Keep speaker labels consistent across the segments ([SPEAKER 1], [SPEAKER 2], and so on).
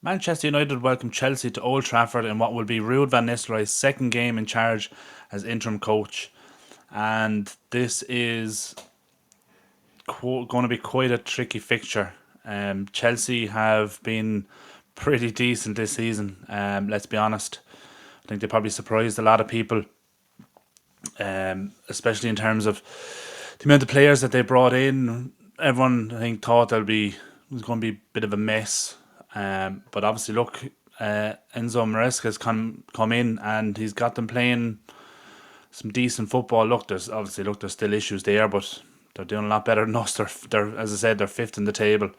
[SPEAKER 1] Manchester United welcome Chelsea to Old Trafford in what will be Ruud van Nistelrooy's second game in charge as interim coach. And this is going to be quite a tricky fixture. Chelsea have been pretty decent this season, let's be honest. I think they probably surprised a lot of people, especially in terms of the amount of players that they brought in. Everyone, I think, thought it was going to be a bit of a mess. But obviously, look, Enzo Maresca's come in and he's got them playing some decent football. There's still issues there, but they're doing a lot better than us. They're as I said, they're fifth in the table.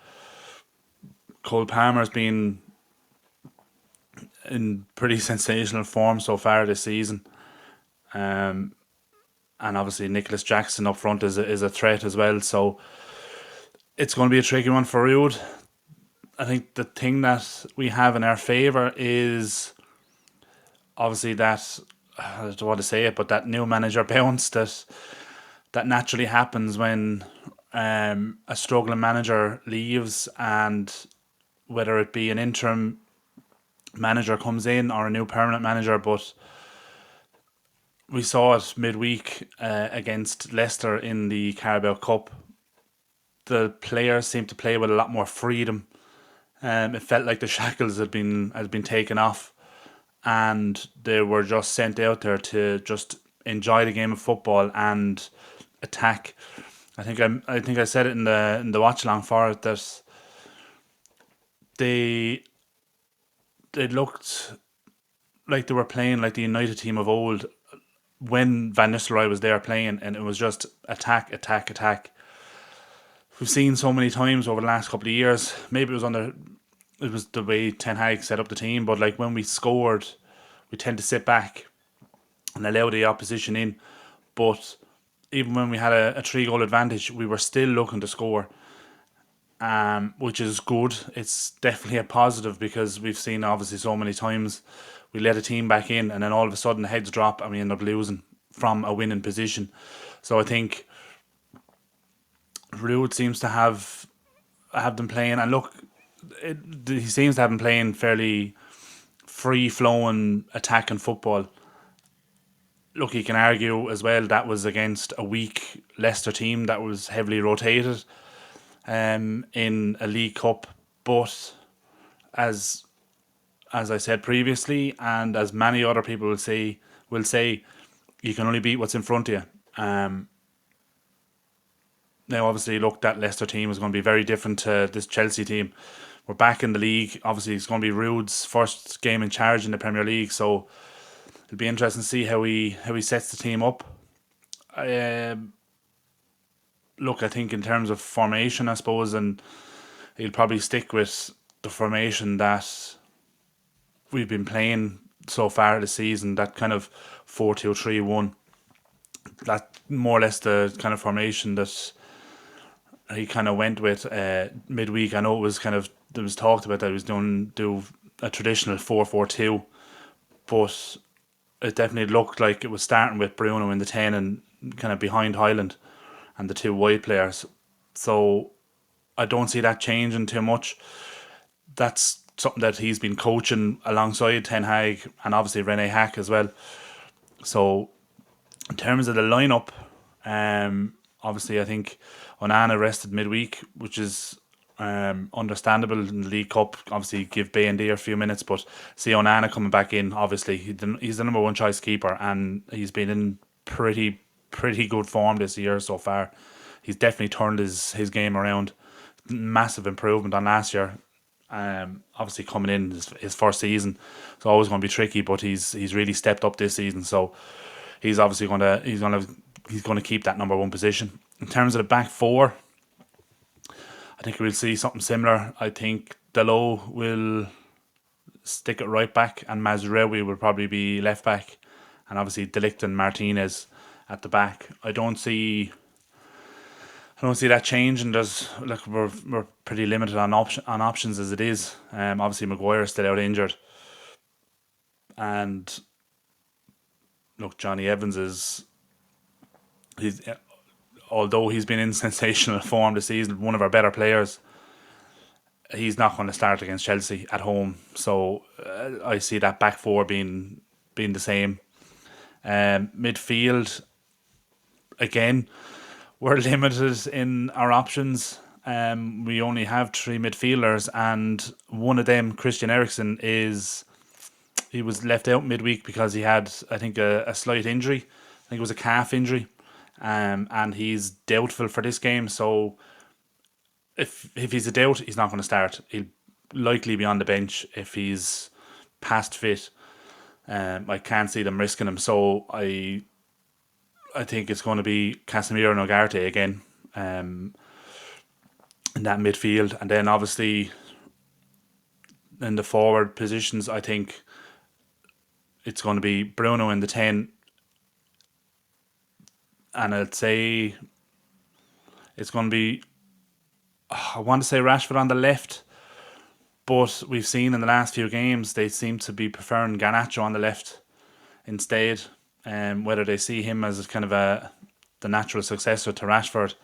[SPEAKER 1] Cole Palmer's been in pretty sensational form so far this season. And obviously Nicholas Jackson up front is a threat as well. So it's going to be a tricky one for Ruud. I think the thing that we have in our favour is obviously that, I don't want to say it, but that new manager bounce that naturally happens when a struggling manager leaves, and whether it be an interim manager comes in or a new permanent manager. But we saw it midweek against Leicester in the Carabao Cup. The players seemed to play with a lot more freedom. It felt like the shackles had been taken off, and they were just sent out there to just enjoy the game of football and attack. I think I said it in the watch along for it that they looked like they were playing like the United team of old when Van Nistelrooy was there playing, and it was just attack, attack, attack. We've seen so many times over the last couple of years. Maybe it was the way Ten Hag set up the team, but like when we scored, we tend to sit back and allow the opposition in. But even when we had a 3-goal advantage, we were still looking to score, which is good. It's definitely a positive because we've seen obviously so many times we let a team back in and then all of a sudden the heads drop and we end up losing from a winning position. So I think Ruud seems to have them playing, and look, he seems to have them playing fairly free flowing attacking football. Look, you can argue as well that was against a weak Leicester team that was heavily rotated in a League Cup, but as I said previously, and as many other people will say, you can only beat what's in front of you. Now, obviously, look, that Leicester team is going to be very different to this Chelsea team. We're back in the league. Obviously, it's going to be Ruud's first game in charge in the Premier League, so it'll be interesting to see how he sets the team up. Look, I think in terms of formation, I suppose, and he'll probably stick with the formation that we've been playing so far this season, that kind of 4-2-3-1. That more or less the kind of formation that he kind of went with midweek. I know there was talked about that he was do a traditional 4-4-2, but it definitely looked like it was starting with Bruno in the 10 and kind of behind Highland and the two wide players. So I don't see that changing too much. That's something that he's been coaching alongside Ten Hag and obviously Rene Hack as well. So in terms of the lineup, obviously I think Onana rested midweek, which is understandable in the League Cup. Obviously give Bayendier a few minutes, but see Onana coming back in, obviously he's the number one choice keeper and he's been in pretty good form this year so far. He's definitely turned his game around. Massive improvement on last year. Obviously coming in his first season, it's always going to be tricky, but he's really stepped up this season. So he's obviously going to keep that number one position. In terms of the back four, I think we'll see something similar. I think Dalot will stick it right back, and Mazraoui will probably be left back, and obviously De Ligt and Martinez at the back. I don't see that changing. We're pretty limited on options as it is. Obviously Maguire is still out injured, and look, Johnny Evans although he's been in sensational form this season, one of our better players. he's not going to start against Chelsea at home. So I see that back four being the same. Midfield, again, we're limited in our options. We only have three midfielders, and one of them, Christian Eriksen, he was left out midweek because he had, I think, a slight injury. I think it was a calf injury, and he's doubtful for this game. So if he's a doubt, he's not going to start. He'll likely be on the bench if he's past fit. I can't see them risking him, so I think it's going to be Casemiro and Ugarte again in that midfield, and then obviously in the forward positions, I think it's going to be Bruno in the 10, and I'd say it's going to be, I want to say Rashford on the left, but we've seen in the last few games they seem to be preferring Garnacho on the left instead. Whether they see him as kind of the natural successor to Rashford,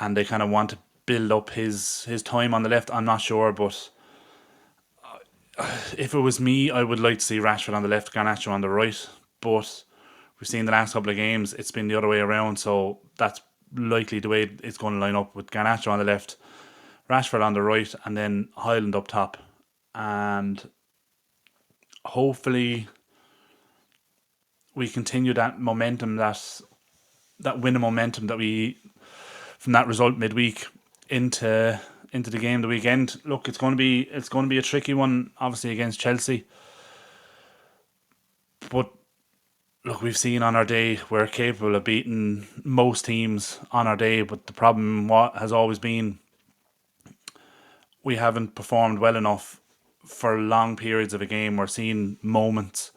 [SPEAKER 1] and they kind of want to build up his time on the left, I'm not sure. But if it was me, I would like to see Rashford on the left, Garnacho on the right. But we've seen the last couple of games, it's been the other way around. So that's likely the way it's going to line up, with Garnacho on the left, Rashford on the right, and then Highland up top. And hopefully we continue that momentum, that winning momentum that we from that result midweek into the game the weekend. Look, it's going to be a tricky one, obviously, against Chelsea. But look, we've seen on our day we're capable of beating most teams on our day. But the problem has always been we haven't performed well enough for long periods of a game. We're seeing moments.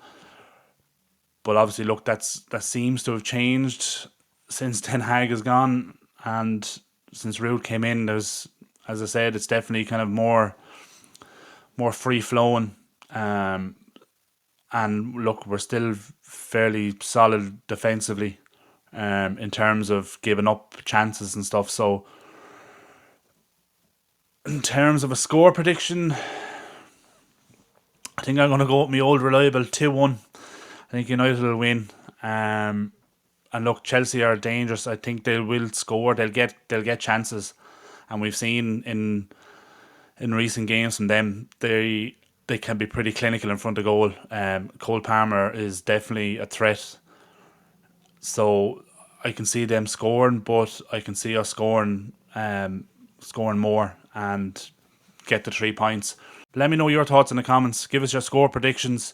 [SPEAKER 1] But obviously, look, that seems to have changed since Ten Hag has gone, and since Ruud came in. There's, as I said, it's definitely kind of more free flowing. And look, we're still fairly solid defensively, in terms of giving up chances and stuff. So, in terms of a score prediction, I think I'm going to go with my old reliable 2-1. I think United will win. And look, Chelsea are dangerous. I think they will score. They'll get chances, and we've seen in recent games from them they can be pretty clinical in front of goal. Cole Palmer is definitely a threat. So I can see them scoring, but I can see us scoring more and get the 3 points. Let me know your thoughts in the comments. Give us your score predictions.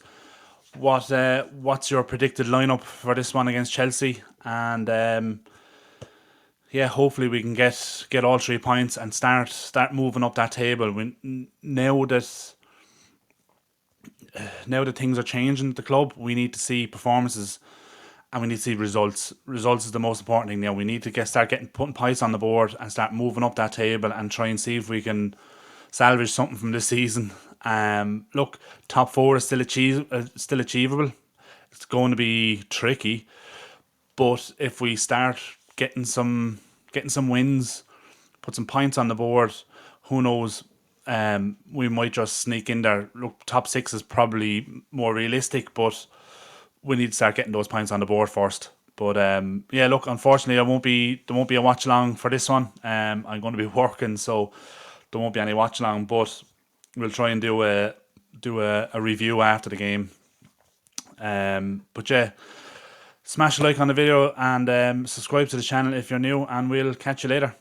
[SPEAKER 1] What's your predicted lineup for this one against Chelsea? And hopefully we can get all 3 points and start moving up that table. Now that things are changing at the club, we need to see performances and we need to see results. Results is the most important thing now. We need to start putting points on the board and start moving up that table and try and see if we can salvage something from this season. Look, top 4 is still achievable. It's going to be tricky, but if we start getting some wins, put some points on the board, who knows? We might just sneak in there. Look, top 6 is probably more realistic, but we need to start getting those points on the board first. But look, unfortunately, there won't be a watch along for this one. I'm going to be working, so there won't be any watch along. But we'll try and do a review after the game. But yeah, smash a like on the video and subscribe to the channel if you're new, and we'll catch you later.